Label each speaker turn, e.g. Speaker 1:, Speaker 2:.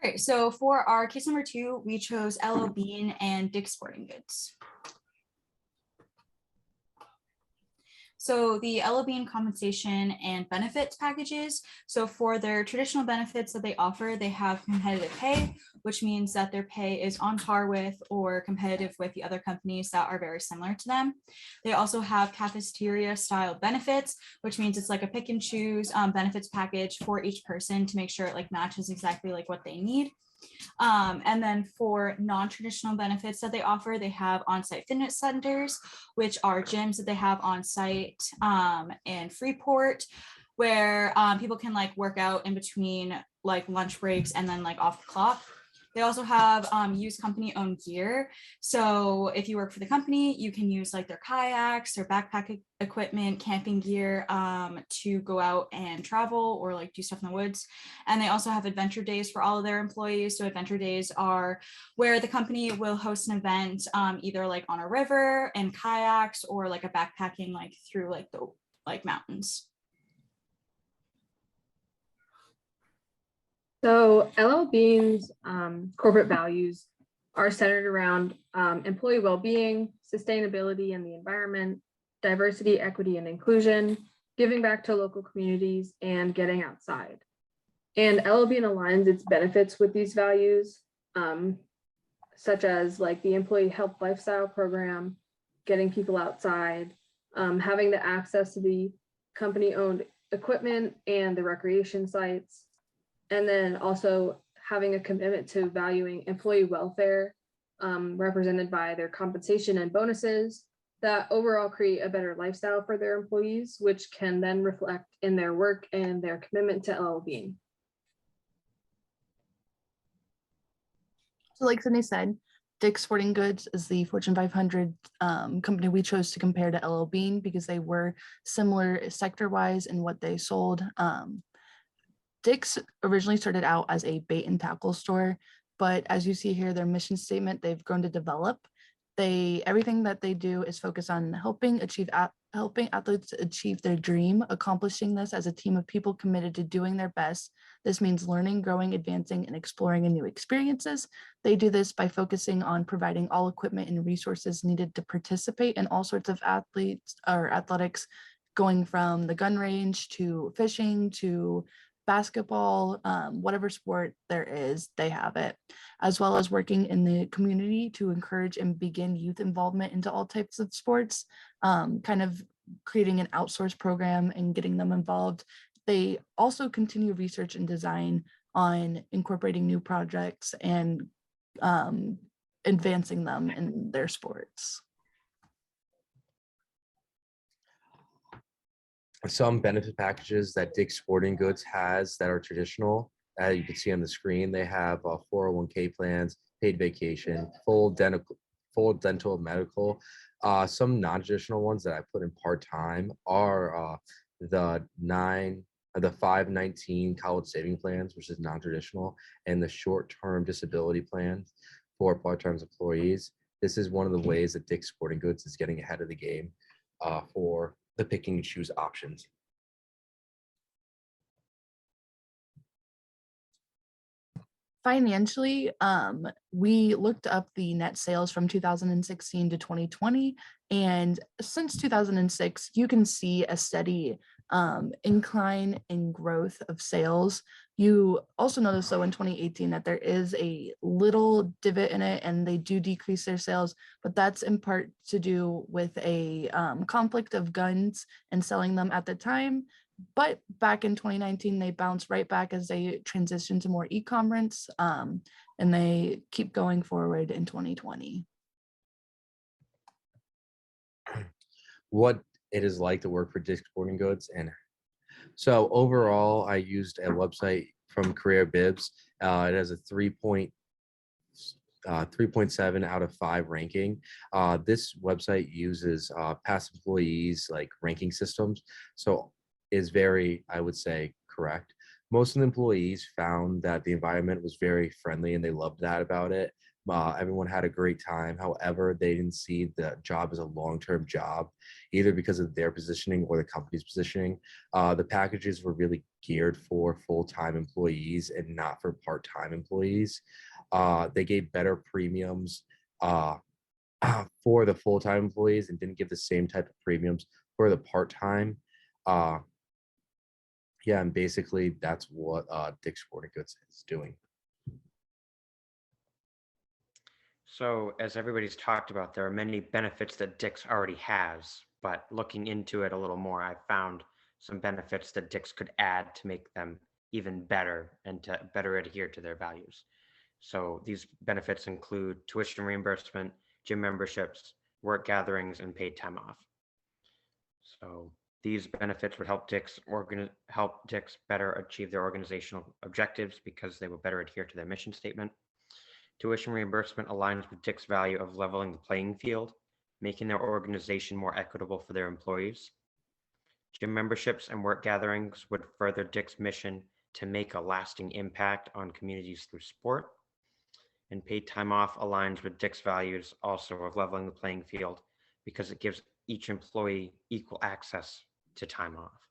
Speaker 1: All right, so for our case number 2, we chose LL Bean and Dick's Sporting Goods. So the LL Bean compensation and benefits packages. So for their traditional benefits that they offer, they have competitive pay, which means that their pay is on par with or competitive with the other companies that are very similar to them. They also have cafeteria style benefits, which means it's like a pick and choose benefits package for each person to make sure it like matches exactly like what they need. And then for non-traditional benefits that they offer, they have on-site fitness centers, which are gyms that they have on site in Freeport, where people can like work out in between like lunch breaks and then like off the clock. They also have used company owned gear. So if you work for the company, you can use like their kayaks, their backpack equipment, camping gear to go out and travel or like do stuff in the woods. And they also have adventure days for all of their employees. So adventure days are where the company will host an event either like on a river and kayaks or like a backpacking like through like the like mountains.
Speaker 2: So LL Bean's corporate values are centered around employee well-being, sustainability and the environment, diversity, equity, and inclusion, giving back to local communities, and getting outside. And LL Bean aligns its benefits with these values, such as like the employee health lifestyle program, getting people outside, having the access to the company-owned equipment and the recreation sites, and then also having a commitment to valuing employee welfare, represented by their compensation and bonuses that overall create a better lifestyle for their employees, which can then reflect in their work and their commitment to LL Bean.
Speaker 3: So like Sydney said, Dick's Sporting Goods is the Fortune 500 company we chose to compare to LL Bean because they were similar sector-wise in what they sold. Dick's originally started out as a bait and tackle store, but as you see here, their mission statement, they've grown to develop. Everything that they do is focused on helping athletes achieve their dream, accomplishing this as a team of people committed to doing their best. This means learning, growing, advancing, and exploring new experiences. They do this by focusing on providing all equipment and resources needed to participate in all sorts of athletes or athletics, going from the gun range to fishing to basketball, whatever sport there is, they have it, as well as working in the community to encourage and begin youth involvement into all types of sports, kind of creating an outsourced program and getting them involved. They also continue research and design on incorporating new projects and advancing them in their sports.
Speaker 4: Some benefit packages that Dick's Sporting Goods has that are traditional, you can see on the screen, they have 401k plans, paid vacation, full dental medical. Some non-traditional ones that I put in part-time are the 519 college saving plans, which is non-traditional, and the short-term disability plans for part-time employees. This is one of the ways that Dick's Sporting Goods is getting ahead of the game for the picking and choose options.
Speaker 3: Financially, we looked up the net sales from 2016 to 2020, and since 2006, you can see a steady incline in growth of sales. You also notice though in 2018 that there is a little divot in it and they do decrease their sales, but that's in part to do with a conflict of guns and selling them at the time. But back in 2019, they bounced right back as they transitioned to more e-commerce, and they keep going forward in 2020.
Speaker 4: What it is like to work for Dick's Sporting Goods. And so overall, I used a website from Career Bibs. It has a 3.7 out of 5 ranking. This website uses past employees like ranking systems. So is very, I would say, correct. Most of the employees found that the environment was very friendly and they loved that about it. Everyone had a great time. However, they didn't see the job as a long-term job, either because of their positioning or the company's positioning. The packages were really geared for full-time employees and not for part-time employees. They gave better premiums uh, for the full-time employees and didn't give the same type of premiums for the part-time. Uh, yeah, and basically that's what Dick's Sporting Goods is doing.
Speaker 5: So, as everybody's talked about, there are many benefits that Dick's already has, but looking into it a little more, I found some benefits that Dick's could add to make them even better and to better adhere to their values. So, these benefits include tuition reimbursement, gym memberships, work gatherings, and paid time off. So, these benefits would help Dick's better achieve their organizational objectives because they will better adhere to their mission statement. Tuition reimbursement aligns with Dick's value of leveling the playing field, making their organization more equitable for their employees. Gym memberships and work gatherings would further Dick's mission to make a lasting impact on communities through sport. And paid time off aligns with Dick's values also of leveling the playing field because it gives each employee equal access to time off.